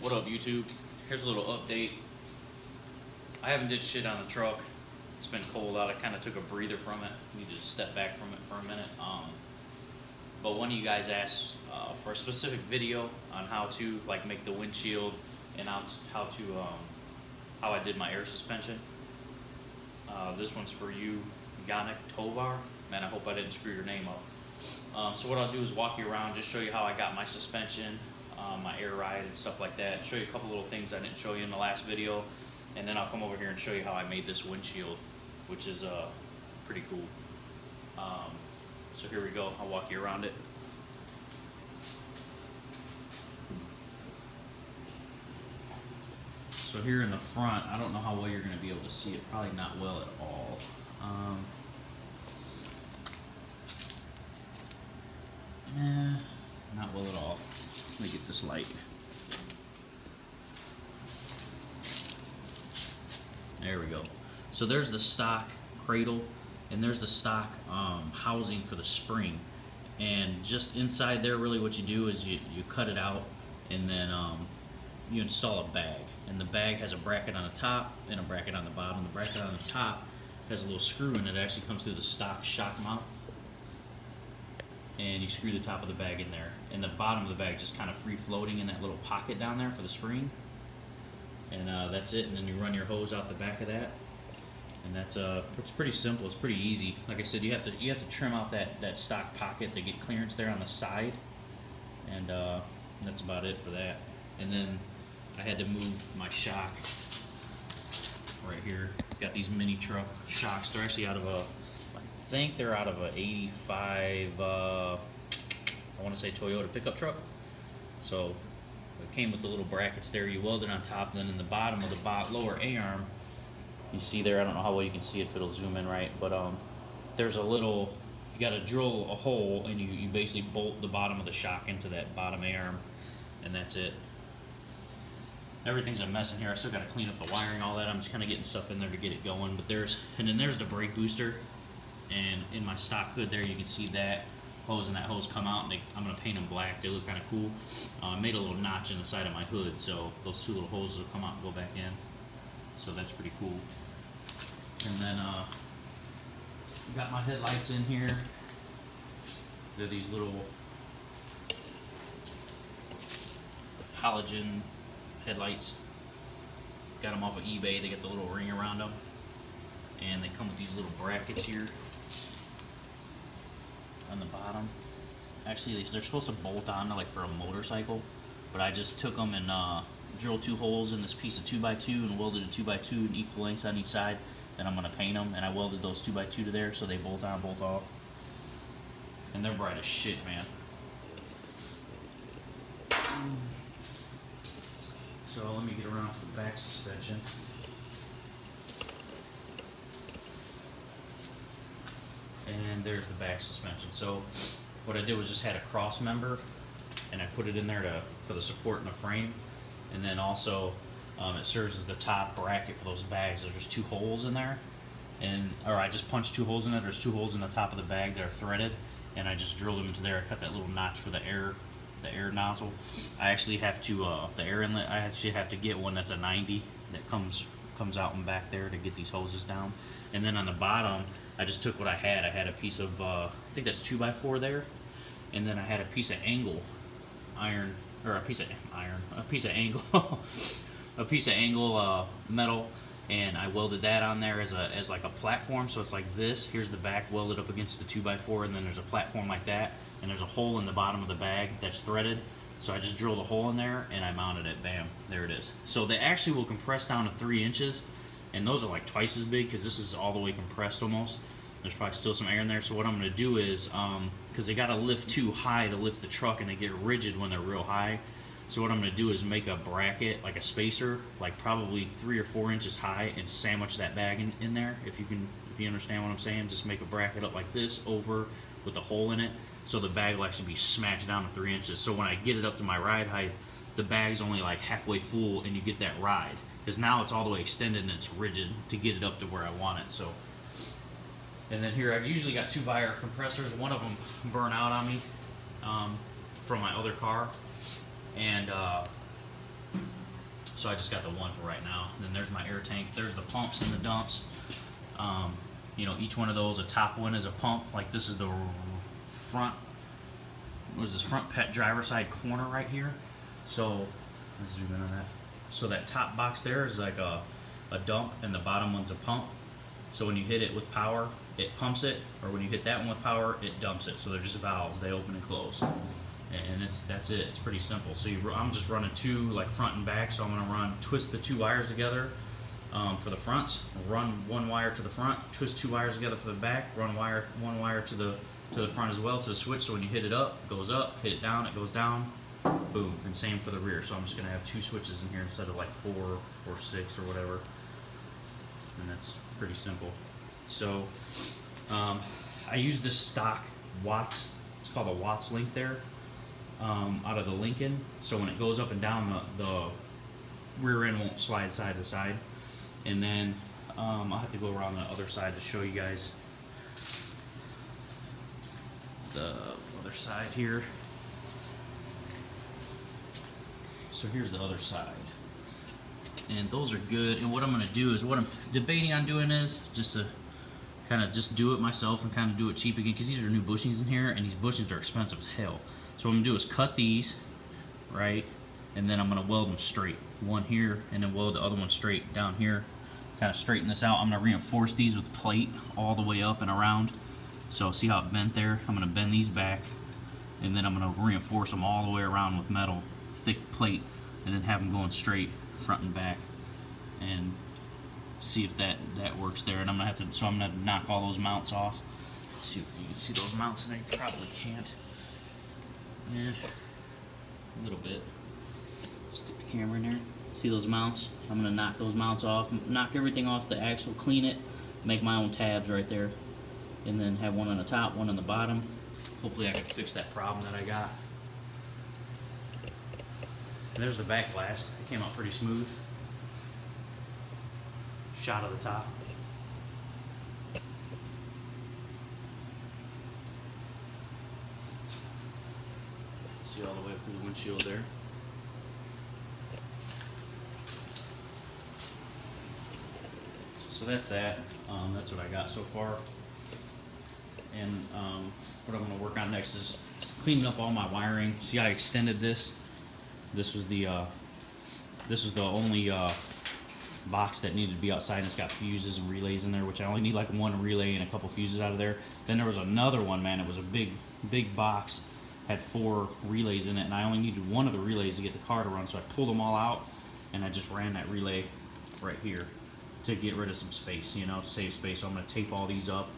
What up, YouTube? Here's a little update. I haven't did shit on the truck. It's been cold out. I kind of took a breather from it. Need to step back from it for a minute. But one of you guys asked for a specific video on how to make the windshield and how I did my air suspension. This one's for you, Ganek Tovar. Man, I hope I didn't screw your name up. So what I'll do is walk you around, just show you how I got my suspension, my air ride and stuff like that. Show you a couple little things I didn't show you in the last video, and then I'll come over here and show you how I made this windshield, which is pretty cool. So here we go. I'll walk you around it. So here in the front, I don't know how well you're going to be able to see it. Probably not well at all. Not well at all. Let me get this light. There we go. So there's the stock cradle, and there's the stock housing for the spring. And just inside there, really what you do is you cut it out, and then you install a bag. And the bag has a bracket on the top and a bracket on the bottom. The bracket on the top has a little screw in it. It actually comes through the stock shock mount. And you screw the top of the bag in there. And the bottom of the bag just kind of free floating in that little pocket down there for the spring. And that's it. And then you run your hose out the back of that. And that's it's pretty simple. It's pretty easy. Like I said, you have to trim out that stock pocket to get clearance there on the side. And that's about it for that. And then I had to move my shock right here. Got these mini truck shocks. They're actually out of I think they're out of a 85, I want to say Toyota pickup truck. So it came with the little brackets there. You weld it on top, and then in the bottom of the lower A-arm, you see there, I don't know how well you can see it if it'll zoom in right, but there's a little, you got to drill a hole, and you basically bolt the bottom of the shock into that bottom A-arm, and that's it. Everything's a mess in here. I still got to clean up the wiring, all that. I'm just kind of getting stuff in there to get it going. But and then there's the brake booster. And in my stock hood there, you can see that hose and that hose come out. And I'm going to paint them black. They look kind of cool. I made a little notch in the side of my hood, so those two little hoses will come out and go back in. So that's pretty cool. And then got my headlights in here. They're these little halogen headlights. Got them off of eBay. They got the little ring around them, and they come with these little brackets here on the bottom. Actually, they're supposed to bolt on like for a motorcycle, but I just took them and drilled 2 holes in this piece of 2x2 and welded a 2x2 in equal lengths on each side. Then I'm gonna paint them, and I welded those 2x2 to there so they bolt on, bolt off, and they're bright as shit, man. So let me get around to the back suspension. And there's the back suspension. So what I did was just had a cross member, and I put it in there for the support in the frame. And then also it serves as the top bracket for those bags. There's 2 holes in there, or I just punched 2 holes in it. There's 2 holes in the top of the bag that are threaded, and I just drilled them into there. I cut that little notch for the air nozzle. I actually have to the air inlet, I actually have to get one that's a 90 that comes out and back there to get these hoses down. And then on the bottom, I just took what I had. I had a piece of I think that's 2x4 there, and then I had a piece of angle iron, or a piece of angle a piece of angle metal, and I welded that on there as like a platform. So it's like this. Here's the back welded up against the 2x4, and then there's a platform like that, and there's a hole in the bottom of the bag that's threaded. So I just drilled a hole in there and I mounted it. Bam, there it is. So they actually will compress down to 3 inches, and those are like twice as big because this is all the way compressed almost. There's probably still some air in there. So what I'm going to do is, because they got to lift too high to lift the truck, and they get rigid when they're real high. So what I'm going to do is make a bracket, like a spacer, like probably 3 or 4 inches high, and sandwich that bag in there. If you understand what I'm saying, just make a bracket up like this over with a hole in it, so the bag will actually be smashed down to 3 inches. So when I get it up to my ride height, the bag's only like halfway full, and you get that ride. Because now it's all the way extended and it's rigid to get it up to where I want it. So, and then here I've usually got 2 Vire compressors. One of them burned out on me from my other car, and So I just got the one for right now. And then there's my air tank. There's the pumps and the dumps. You know, each one of those, a top one is a pump. Like this is the front, what is this, front pet driver side corner right here. So let's zoom in on that. So that top box there is like a dump, and the bottom one's a pump. So when you hit it with power, it pumps it, or when you hit that one with power, it dumps it. So they're just valves, they open and close. And that's it. It's pretty simple. So I'm just running two, like front and back. So I'm gonna twist the two wires together for the fronts. Run one wire to the front. Twist two wires together for the back. Run one wire to the front as well, to the switch. So when you hit it up, it goes up. Hit it down, it goes down. Boom. And same for the rear. So I'm just gonna have two switches in here instead of like 4 or 6 or whatever. And that's pretty simple. So I use this stock Watts. It's called a Watts link there. Out of the Lincoln, so when it goes up and down, the rear end won't slide side to side. And then I'll have to go around the other side to show you guys the other side here. So here's the other side, and those are good. And what I'm going to do is, what I'm debating on doing is just to kind of just do it myself and kind of do it cheap again, because these are new bushings in here, and these bushings are expensive as hell. So what I'm going to do is cut these, right, and then I'm going to weld them straight. One here, and then weld the other one straight down here. Kind of straighten this out. I'm going to reinforce these with plate all the way up and around. So see how it bent there? I'm going to bend these back, and then I'm going to reinforce them all the way around with metal, thick plate, and then have them going straight front and back, and see if that works there. And I'm going to have to, so I'm going to knock all those mounts off. See if you can see those mounts in there. You probably can't. Yeah, a little bit. Stick the camera in there. See those mounts? I'm gonna knock those mounts off, knock everything off the axle, clean it, make my own tabs right there, and then have one on the top, one on the bottom. Hopefully I can fix that problem that I got. And there's the back glass. It came out pretty smooth. Shot of the top. See all the way up to the windshield there. So that's that. That's what I got so far. And what I'm going to work on next is cleaning up all my wiring. See, I extended this. This was the only box that needed to be outside, and it's got fuses and relays in there, which I only need like one relay and a couple fuses out of there. Then there was another one, man. It was a big box. Had 4 relays in it, and I only needed one of the relays to get the car to run, so I pulled them all out, and I just ran that relay right here to get rid of some space, you know, to save space. So I'm going to tape all these up.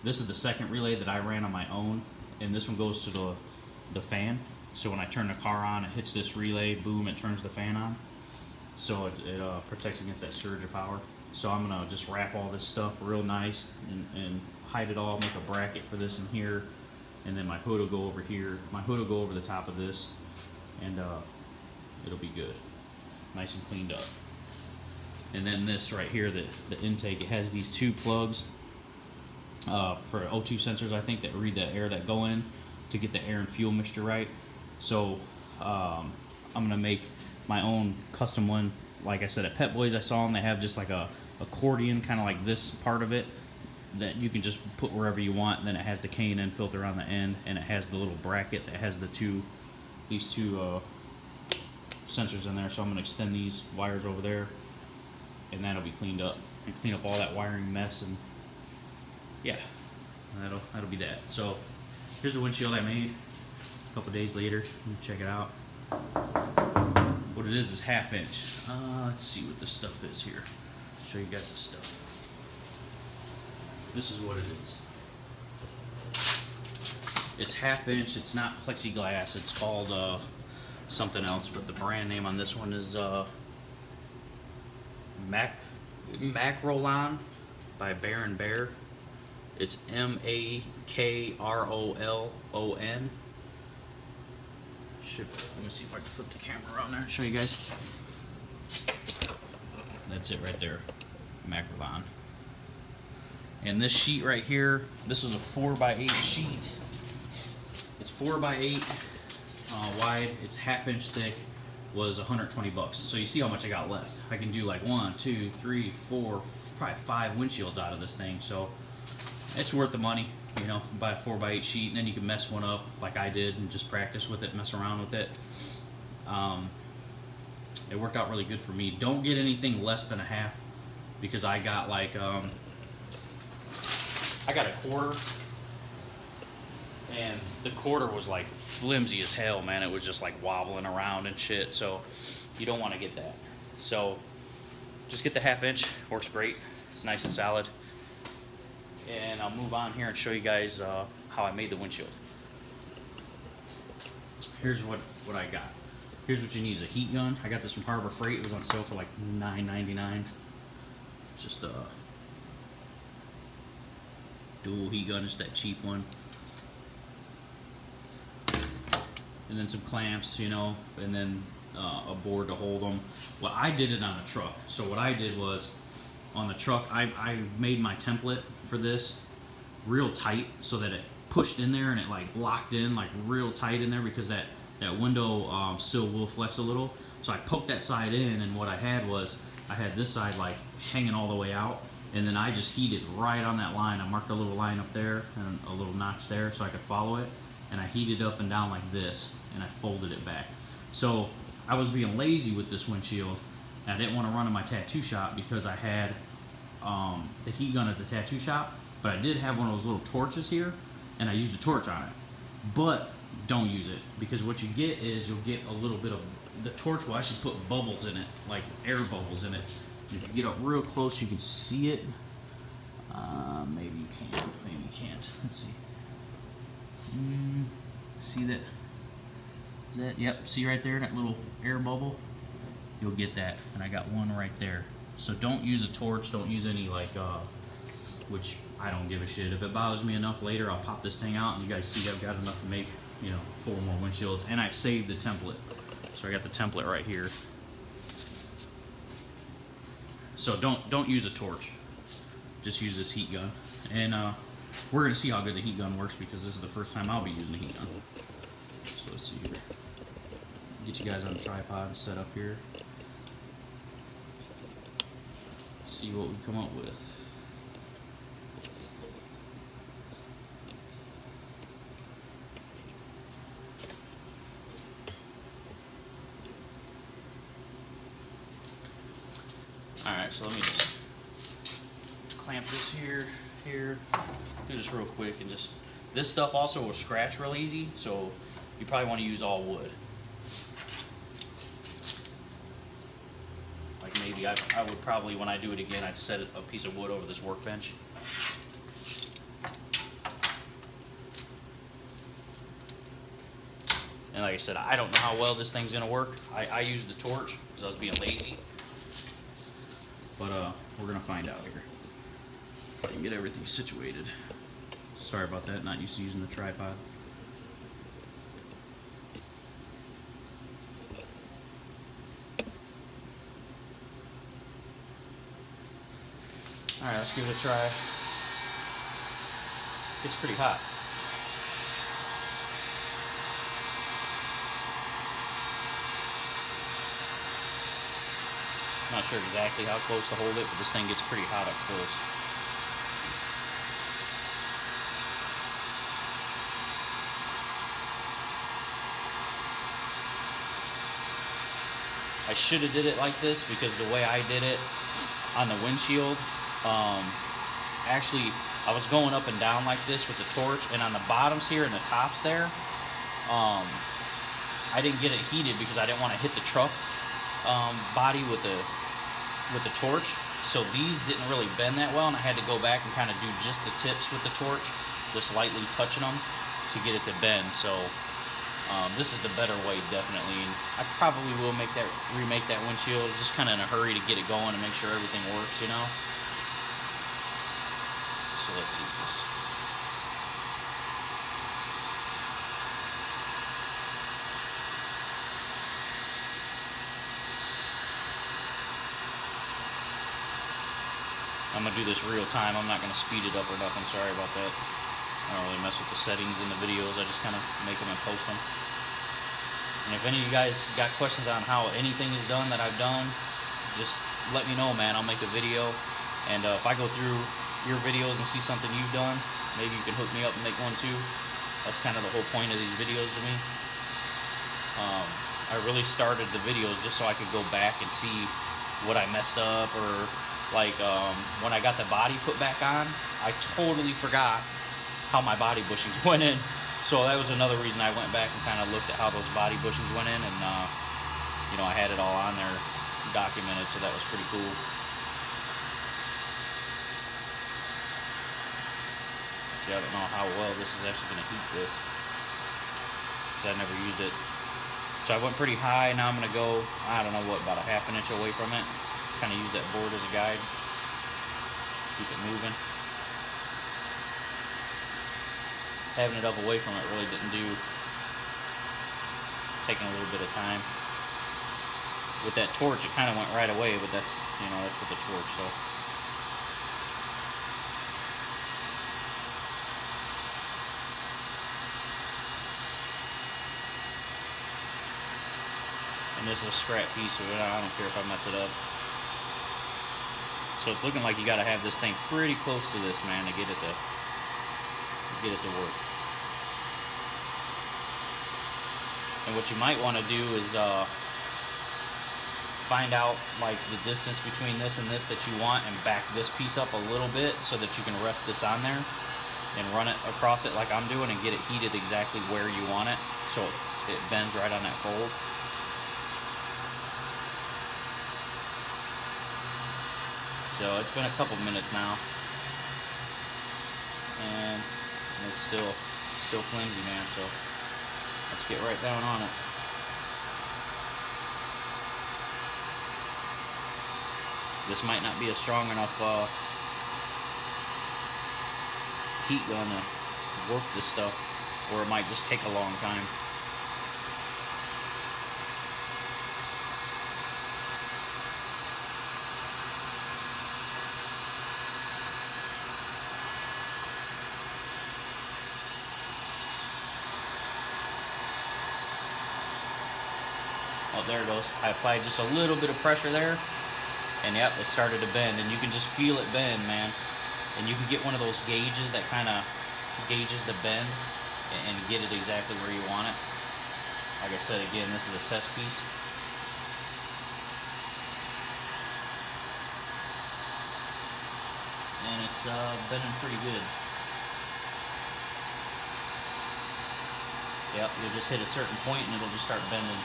This is the second relay that I ran on my own, and this one goes to the fan. So when I turn the car on, it hits this relay, boom, it turns the fan on. So it protects against that surge of power. So I'm going to just wrap all this stuff real nice and hide it all, make a bracket for this in here. And then my hood will go over here. My hood will go over the top of this, and it'll be good, nice and cleaned up. And then this right here, the intake, it has these 2 plugs for O2 sensors, I think, that read the air that go in to get the air and fuel mixture right. So I'm gonna make my own custom one. Like I said, at Pet Boys I saw them, they have just like a accordion, kind of like this part of it, that you can just put wherever you want, and then it has the K&N filter on the end, and it has the little bracket that has these two sensors in there. So I'm going to extend these wires over there, and that'll be cleaned up, and clean up all that wiring mess, and yeah, that'll be that. So here's the windshield I made a couple days later. Check it out. What it is 1/2 inch. Let's see what this stuff is here. Show you guys the stuff. This is what it is. It's 1/2 inch. It's not plexiglass. It's called something else, but the brand name on this one is Macrolon by Bear and Bear. It's Makrolon. Let me see if I can flip the camera around there and show you guys. That's it right there, Macrolon. And this sheet right here, this is a 4x8 sheet. It's 4x8 wide. It's 1/2 inch thick. was 120 bucks. So you see how much I got left. I can do like 1, 2, 3, 4, probably 5 windshields out of this thing. So it's worth the money, you know, buy a 4x8 sheet, and then you can mess one up like I did and just practice with it, mess around with it. It worked out really good for me. Don't get anything less than a half, because I got like I got a quarter, and the quarter was like flimsy as hell, man. It was just like wobbling around and shit, so you don't want to get that. So just get the 1/2 inch, works great. It's nice and solid. And I'll move on here and show you guys how I made the windshield. Here's what I got. Here's what you need, is a heat gun. I got this from Harbor Freight. It was on sale for like $9.99. Just a dual heat gun, just that cheap one. And then some clamps, you know, and then a board to hold them. Well, I did it on the truck. So what I did was, on the truck, I made my template for this real tight so that it pushed in there and it like locked in like real tight in there, because that window sill will flex a little. So I poked that side in, and what I had was, I had this side like hanging all the way out, and then I just heated right on that line. I marked a little line up there and a little notch there so I could follow it, and I heated up and down like this, and I folded it back. So I was being lazy with this windshield, and I didn't want to run in my tattoo shop because I had the heat gun at the tattoo shop, but I did have one of those little torches here, and I used a torch on it. But don't use it, because what you get is, you'll get a little bit of, the torch will actually put bubbles in it, like air bubbles in it. And if you get up real close, you can see it. Maybe you can, maybe you can't. Let's see. See that? Is that? Yep. See right there, that little air bubble? You'll get that, and I got one right there. So don't use a torch. Don't use any like, which I don't give a shit. If it bothers me enough later, I'll pop this thing out, and you guys see I've got enough to make, you know, 4 more windshields, and I saved the template. So I got the template right here. So don't use a torch. Just use this heat gun, and we're gonna see how good the heat gun works, because this is the first time I'll be using a heat gun. So let's see here. Get you guys on the tripod and set up here. See what we come up with. Alright, so let me just clamp this here. Do this real quick, and just, this stuff also will scratch real easy, so you probably want to use all wood. Like maybe I would probably, when I do it again, I'd set a piece of wood over this workbench. And like I said, I don't know how well this thing's gonna work. I used the torch because I was being lazy. But we're gonna find out here. If I can get everything situated. Sorry about that, not used to using the tripod. Alright, let's give it a try. It's pretty hot. Not sure exactly how close to hold it, but this thing gets pretty hot up close. I should have did it like this, because the way I did it on the windshield, actually I was going up and down like this with the torch, and on the bottoms here and the tops there, I didn't get it heated because I didn't want to hit the truck body with the torch. So these didn't really bend that well, and I had to go back and kind of do just the tips with the torch, just lightly touching them to get it to bend. So this is the better way, definitely. And I probably will remake that windshield, just kind of in a hurry to get it going and make sure everything works, you know. So let's see this. I'm gonna do this real time. I'm not gonna speed it up or nothing. Sorry about that. I don't really mess with the settings in the videos. I just kind of make them and post them. And if any of you guys got questions on how anything is done that I've done, just let me know, man. I'll make a video. And if I go through your videos and see something you've done, maybe you can hook me up and make one too. That's kind of the whole point of these videos to me. I really started the videos just so I could go back and see what I messed up, or like when I got the body put back on, I totally forgot how my body bushings went in. So that was another reason I went back and kind of looked at how those body bushings went in, and you know, I had it all on there documented, so that was pretty cool. See, I don't know how well this is actually going to heat this, because I never used it. So I went pretty high. Now I'm going to go, I don't know what, about a ½ inch away from it. Kind of use that board as a guide. Keep it moving. Having it up away from it really didn't do, taking a little bit of time. With that torch, it kind of went right away, but that's, you know, that's with the torch, so. And this is a scrap piece, so I don't care if I mess it up. So it's looking like you got to have this thing pretty close to this, man, to get it to work. And what you might want to do is find out like the distance between this and this that you want, and back this piece up a little bit so that you can rest this on there and run it across it like I'm doing, and get it heated exactly where you want it, so it bends right on that fold. So it's been a couple minutes now, and it's still flimsy, man, so let's get right down on it. This might not be a strong enough heat gun to work this stuff, or it might just take a long time. Oh, there it goes. I applied just a little bit of pressure there, and yep, it started to bend, and you can just feel it bend, man. And you can get one of those gauges that kind of gauges the bend and get it exactly where you want it. Like I said, again, this is a test piece. And it's bending pretty good. Yep, you'll just hit a certain point and it'll just start bending.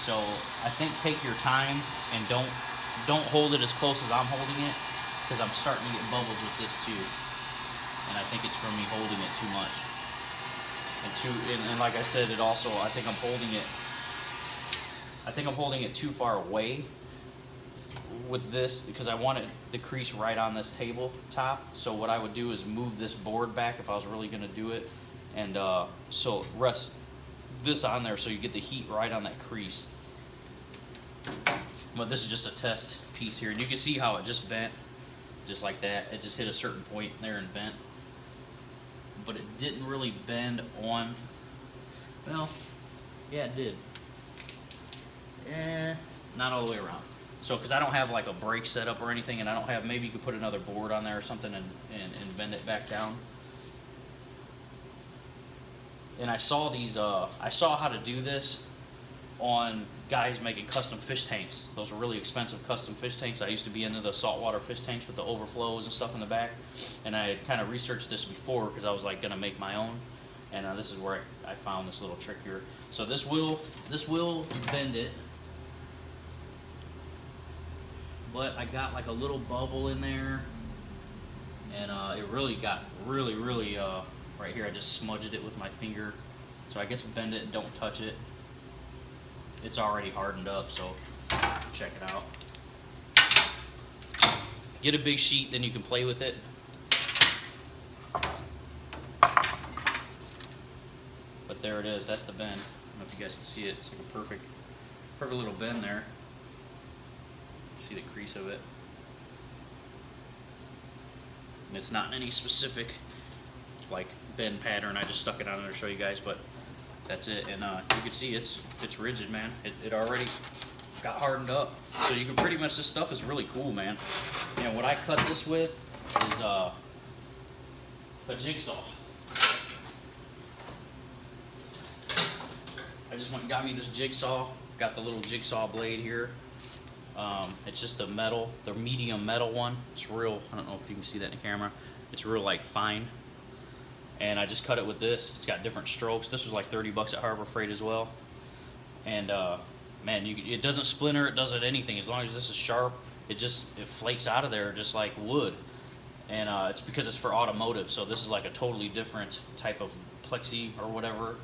So I think take your time, and don't hold it as close as I'm holding it, because I'm starting to get bubbles with this too. And I think it's from me holding it too much. And like I said, it also, I think I'm holding it too far away with this, because I want the crease right on this table top. So what I would do is move this board back if I was really going to do it, and so rest this on there so you get the heat right on that crease. But this is just a test piece here, and you can see how it just bent, just like that. It just hit a certain point there and bent, but it didn't really bend on, well, yeah, it did. Not all the way around. So, because I don't have like a brake setup or anything, and I don't have, maybe you could put another board on there or something and bend it back down. And I saw these, I saw how to do this on guys making custom fish tanks. Those are really expensive custom fish tanks. I used to be into the saltwater fish tanks with the overflows and stuff in the back, and I had kind of researched this before because I was like gonna make my own. And this is where I found this little trick here. So this will bend it, but I got like a little bubble in there, and it really got really right here. I just smudged it with my finger. So I guess bend it, don't touch it. It's already hardened up, so check it out. Get a big sheet, then you can play with it. But there it is, that's the bend. I don't know if you guys can see it. It's like a perfect little bend there. See the crease of it. And it's not in any specific like bend pattern. I just stuck it on there to show you guys, but that's it. And you can see it's rigid, man. It already got hardened up. So you can pretty much, this stuff is really cool, man. And what I cut this with is a jigsaw. I just went and got me this jigsaw. Got the little jigsaw blade here. It's just the medium metal one. It's real, I don't know if you can see that in the camera. It's real like fine. And I just cut it with this. It's got different strokes. This was like 30 bucks at Harbor Freight as well. And man, it doesn't splinter, it doesn't anything. As long as this is sharp, it flakes out of there just like wood. And it's because it's for automotive, so this is like a totally different type of plexi or whatever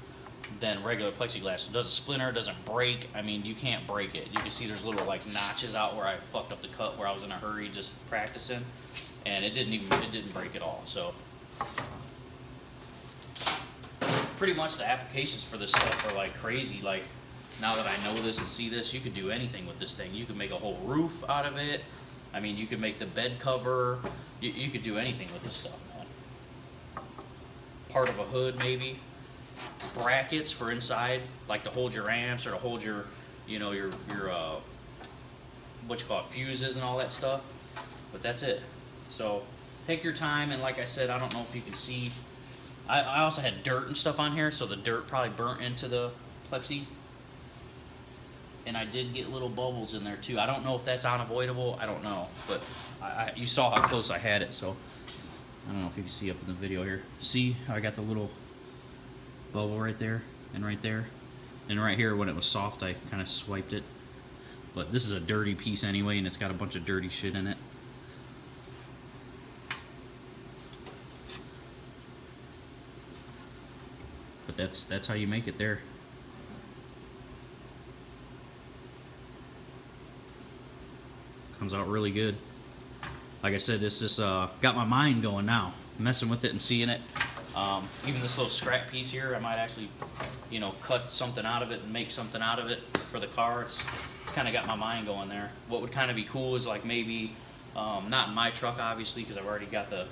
than regular plexiglass. It doesn't splinter, it doesn't break. I mean, you can't break it. You can see there's little like notches out where I fucked up the cut where I was in a hurry just practicing, and it didn't break at all. So pretty much the applications for this stuff are like crazy. Like, now that I know this and see this, you could do anything with this thing. You could make a whole roof out of it. I mean, you could make the bed cover. You could do anything with this stuff, man. Part of a hood, maybe. Brackets for inside, like to hold your amps or to hold your, you know, your what you call it, fuses and all that stuff. But that's it. So take your time, and like I said, I don't know if you can see. I also had dirt and stuff on here, so the dirt probably burnt into the plexi. And I did get little bubbles in there too. I don't know if that's unavoidable. I don't know, but you saw how close I had it, so I don't know if you can see up in the video here. See how I got the little bubble right there and right there, and right here when it was soft I kind of swiped it. But this is a dirty piece anyway, and it's got a bunch of dirty shit in it. But that's how you make it there. Comes out really good. Like I said, this just got my mind going now, messing with it and seeing it. Even this little scrap piece here, I might actually, you know, cut something out of it and make something out of it for the car. It's kind of got my mind going there. What would kind of be cool is like maybe, not in my truck obviously because I've already got the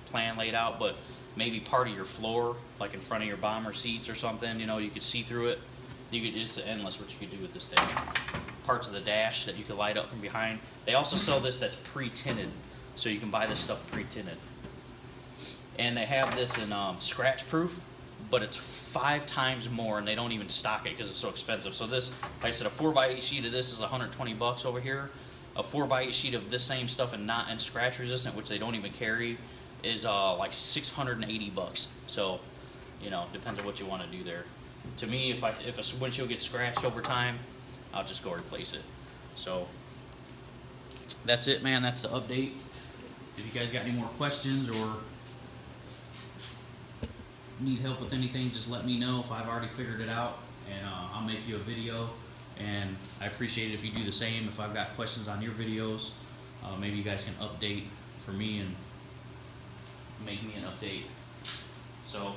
plan laid out, but maybe part of your floor, like in front of your bomber seats or something, you know, you could see through it. It's endless what you could do with this thing. Parts of the dash that you could light up from behind. They also sell this that's pre-tinted, so you can buy this stuff pre-tinted. And they have this in scratch proof, but it's 5 times more, and they don't even stock it because it's so expensive. So this, like I said, a 4x8 sheet of this is 120 bucks over here. A 4x8 sheet of this same stuff and not and scratch resistant, which they don't even carry, is like 680 bucks. So, you know, depends on what you want to do there. To me, if a windshield gets scratched over time, I'll just go replace it. So that's it, man. That's the update. If you guys got any more questions or need help with anything, just let me know if I've already figured it out, and I'll make you a video. And I appreciate it if you do the same. If I've got questions on your videos, maybe you guys can update for me and make me an update. So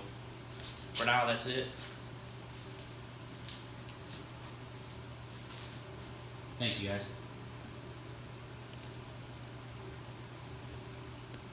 for now, that's it. Thanks, you guys.